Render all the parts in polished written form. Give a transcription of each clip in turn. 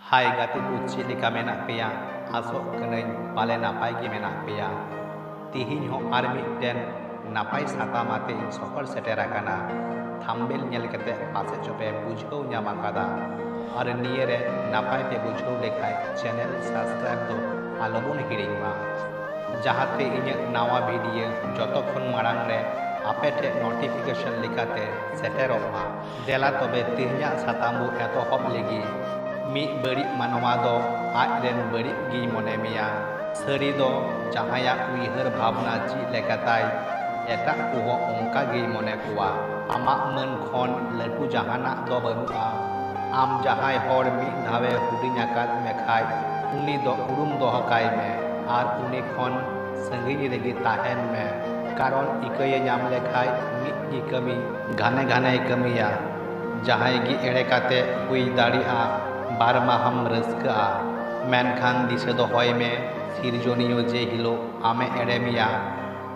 Hai gati kuci lika menak peya asok kenain pale napai gi menak peya tihiñ ho ar miten napai sata mate ᱤᱧ ᱥᱚᱦᱚᱨ ᱥᱮᱴᱮᱨ ᱟᱠᱟᱱᱟ ᱛᱷᱟᱢᱵᱮᱞ ᱧᱮᱞ ᱠᱟᱛᱮ ᱯᱟᱥᱮ ᱪᱚᱯᱮ ᱵᱩᱡᱷᱟᱹᱣ ᱧᱟᱢ ᱟᱠᱟᱫᱟ ᱟᱨ ᱱᱤᱭᱟᱹ ᱨᱮ ᱱᱟᱯᱟᱭ ᱯᱮ ᱵᱩᱡᱷᱟᱹᱣ ᱞᱮᱠᱷᱟᱡ ᱪᱮᱱᱮᱞ ᱥᱟᱵᱥᱠᱨᱟइᱵ ᱫᱚ ᱟᱞᱚᱵᱚᱱ ᱦᱤᱲᱤᱧ ᱢᱟ ᱡᱟᱦᱟᱸᱛᱮ ᱤᱧᱟᱹᱜ ᱱᱟᱣᱟ ᱵᱷᱤᱰᱤᱭᱳ ᱡᱚᱛᱚ ᱠᱷᱚᱱ ᱢᱟᱲᱟᱝ ᱨᱮ ᱟᱯᱮ ᱴᱷᱮᱱ ᱱᱳᱴᱤᱯᱷᱤᱠᱮᱥᱚᱱ ᱞᱮᱠᱟᱛᱮ ᱥᱮᱴᱮᱨᱚᱜ ᱢᱟ ᱫᱮᱞᱟ ᱛᱚᱵᱮ ᱛᱮᱦᱮᱧᱟᱜ ᱥᱟᱛᱟᱢ ᱵᱚ ᱮᱛᱚᱦᱚᱵ ᱞᱮᱜᱮ ᱢᱤᱫ ᱵᱟᱹᱲᱤᱡ ᱢᱟᱱᱣᱟ ᱫᱚ ᱟᱡᱨᱮᱱ ᱵᱟᱹᱲᱤᱡ ᱜᱮᱭ ᱢᱚᱱᱮ ᱢᱮᱭᱟ ᱥᱟᱹᱨᱤ ᱫᱚ ᱡᱟᱦᱟᱸᱭᱟᱜ ᱩᱭᱦᱟᱹᱨ ᱵᱷᱟᱵᱽᱱᱟ ᱪᱮᱫ ᱞᱮᱠᱟᱛᱟᱭ ᱮᱴᱟᱜ ᱠᱚᱦᱚᱸ ᱚᱱᱠᱟ ᱜᱮᱭ ᱢᱚᱱᱮ ᱠᱚᱣᱟ ᱟᱢᱟᱜ ᱢᱟᱹᱱ ᱠᱷᱚᱱ ᱞᱟᱹᱴᱩ ᱡᱟᱦᱟᱱᱟᱜ ᱫᱚ ᱵᱟᱹᱱᱩᱜᱼᱟ ᱟᱢ ᱡᱟᱦᱟᱸᱭ ᱦᱚᱲ ᱢᱤᱫ ᱫᱷᱟᱣᱮ ᱦᱩᱰᱤᱧ ᱟᱠᱟᱫ ᱢᱮᱠᱷᱟᱡ ᱩᱱᱤ ᱫᱚ ᱩᱨᱩᱢ ᱫᱚᱦᱚ ᱠᱟᱭ ᱢᱮ ᱟᱨ ᱩᱱᱤ ᱠᱷᱚᱱ ᱥᱟᱺᱜᱤᱧ ᱨᱮᱜᱮ ᱛᱟᱦᱮᱱ ᱢᱮ ᱠᱟᱨᱚᱱ ᱤᱠᱟᱹᱭᱮ ᱧᱟᱢ ᱞᱮᱠᱷᱟᱡ ᱢᱤᱫ ᱜᱮ ᱠᱟᱹᱢᱤ ᱜᱷᱟᱱᱮ ᱜᱷᱟᱱᱮᱭ ᱠᱟᱹᱢᱤᱭᱟ ᱡᱟᱦᱟᱸᱭ ᱜᱮ ᱮᱲᱮ ᱠᱟᱛᱮ ᱦᱩᱭ ᱫᱟᱲᱮᱭᱟᱜᱼᱟ ᱵᱟᱨ ᱢᱟᱦᱟᱢ ᱨᱟᱹᱥᱠᱟᱹᱜᱼᱟ ᱢᱮᱱᱠᱷᱟन ᱫᱤᱥᱟᱹ ᱫᱚᱦᱚᱭ ᱢᱮ ᱥᱤᱨᱡᱚᱱᱤᱭᱟᱹ ᱡᱮ ᱦᱤᱞᱳᱜ ᱟᱢᱮ ᱮᱲᱮ ᱢᱮᱭᱟ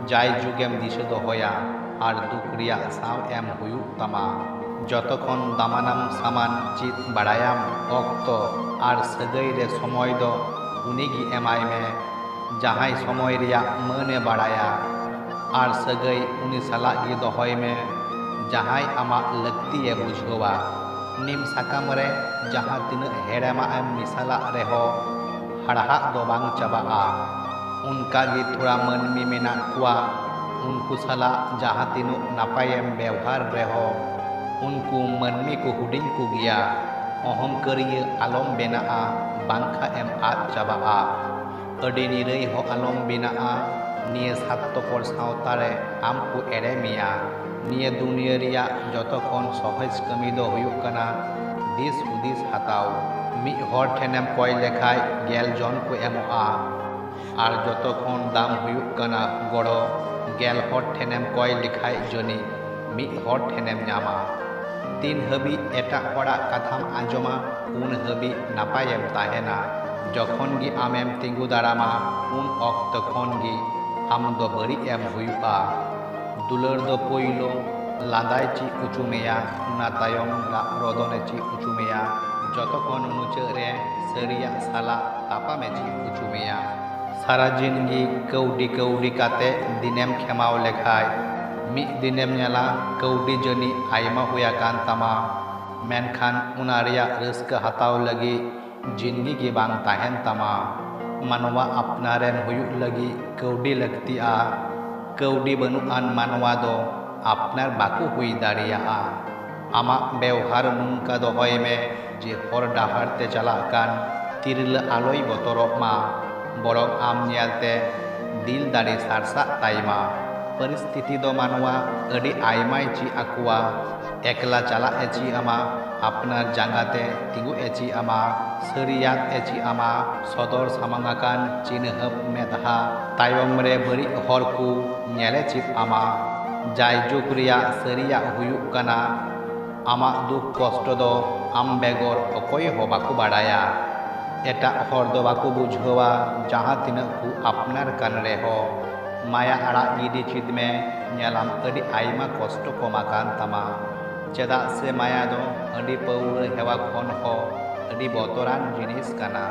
ᱡᱟᱭ ᱡᱩᱜᱮᱢ ᱫᱤᱥᱟᱹ ᱫᱚᱦᱚᱭᱟ ᱟᱨ ᱫᱩᱠ ᱨᱮᱭᱟᱜ ᱥᱟᱶ ᱮᱢ ᱦᱩᱭᱩᱜ ᱛᱟᱢᱟ ᱡᱚᱛᱚ ᱠᱷᱚᱱ ᱫᱟᱢᱟᱱᱟᱢ ᱥᱟᱢᱟᱱ ᱪᱮᱫ ᱵᱟᱲᱟᱭᱟᱢ ᱚᱠᱛᱚ ᱟᱨ ᱥᱟᱹᱜᱟᱹᱭ ᱨᱮ ᱥᱚᱢᱚᱭ ᱫᱚ ᱩᱱᱤᱜᱮ ᱮᱢᱟᱭ ᱢᱮ ᱡᱟᱦᱟᱸᱭ ᱥᱚᱢᱚᱭ ᱨᱮᱭᱟᱜ ᱢᱟᱹᱱᱮ ᱵᱟᱲᱟᱭᱟ ᱟᱨ ᱥᱟᱹᱜᱟᱹᱭ ᱩᱱᱤ ᱥᱟᱞᱟᱜ ᱜᱮ ᱫᱚᱦᱚᱭ ᱢᱮ ᱡᱟᱦᱟᱸᱭ ᱟᱢᱟᱜ ᱞᱟᱹᱠᱛᱤᱭᱮ ᱵᱩᱡᱷᱟᱹᱣᱟ ᱱᱤᱢ ᱥᱟᱠᱟᱢ ᱨᱮ ᱡᱟᱦᱟᱸ ᱛᱤᱱᱟᱹᱜ ᱦᱮᱲᱮᱢᱟᱜ ᱮᱢ ᱢᱮᱥᱟᱞᱟᱜ ᱨᱮᱦᱚᱸ ᱦᱟᱲᱦᱟᱜ ᱫᱚ ᱵᱟᱝ ᱪᱟᱵᱟᱜᱼᱟ ᱚᱱᱠᱟᱜᱮ ᱛᱷᱚᱲᱟ ᱢᱟᱹᱱᱢᱤ ᱢᱮᱱᱟᱜ ᱠᱚᱣᱟ उनको सलाह जहाँ तीनों नापायम व्यवहार रहो उनको मन्मी को हुडिंग को गया अहंकारिय आलम बेना बांखा एम आद चाबा अडी निरई हो आलम बेना निये सात्तपर सावतारे आम को एड़े मिया निये दुनिया रिया जतो खन सहज कमी दो हुयुग कना दिस हुदिस हाताव मिद हर ठेनेम कय लेखाय गेल जन को एमोआ आर जतो खन दाम हुयुग कना गड़ो गेल हर ठेनेम कय लेखाय जनी मिद हर ठेनेम नामा तीन हबी एटा हड़ा कथाम आंजमा उन हबी नापायेम ताहेना जखन गी आमेम तिंगु दारामा उन अक्त खन गी आम दो बड़ी एम हुयुआ दुलर दो पोइलो लादाय ची उचुमेया उना तायम रदने ची उचुमेया जतखन मुचाद रे सरिया साला तापामे ची उचुमेया सारा जिंदगी कौडी कौडी काते दिनेम खेमाव लेखाय मिद दिनेम नेला कौडी जनी आयमा हुया कान तामा मेनखान उना रिया रस्का हताव लगी जिंदगी गे बांग ताहेन तामा मानवा अपनारेन हुयुग लगी कौडी लगतिया कौडी बनुआन मानवा दो अपनार बाकु हुई दाड़िया आमा व्यवहार नुंका दोहय में जे हर डाहार ते चला कान तिरला आलोय बतरक मा बरं आम नेलते दिल दाड़ी सारसा ताइमा परिस्थिति दो मानवा अड़ी आयमाय ची आकुआ एकला चला एची आमा अपनार जांगाते तिंगु एची आमा सरियात एची आमा सदर सामांगाकान चिन्हब मेधा तायम रे बड़ी हर को नेले चित आमा जाय जुग रिया सरिया हुयुग कना आमा दुख कष्ट दो आम बेगर अकय हो बाकु बाड़ाया एटा हर दो बाकु बुझवा जहाँ तीना को अपनार कान रेहो माया आड़ा गिडी चिद में नेलाम अड़ी आयमा कष्ट कमा कान तामा चेदा से माया दो अड़ी पौर हेवा खन हो अड़ी बतरान जिनिस काना।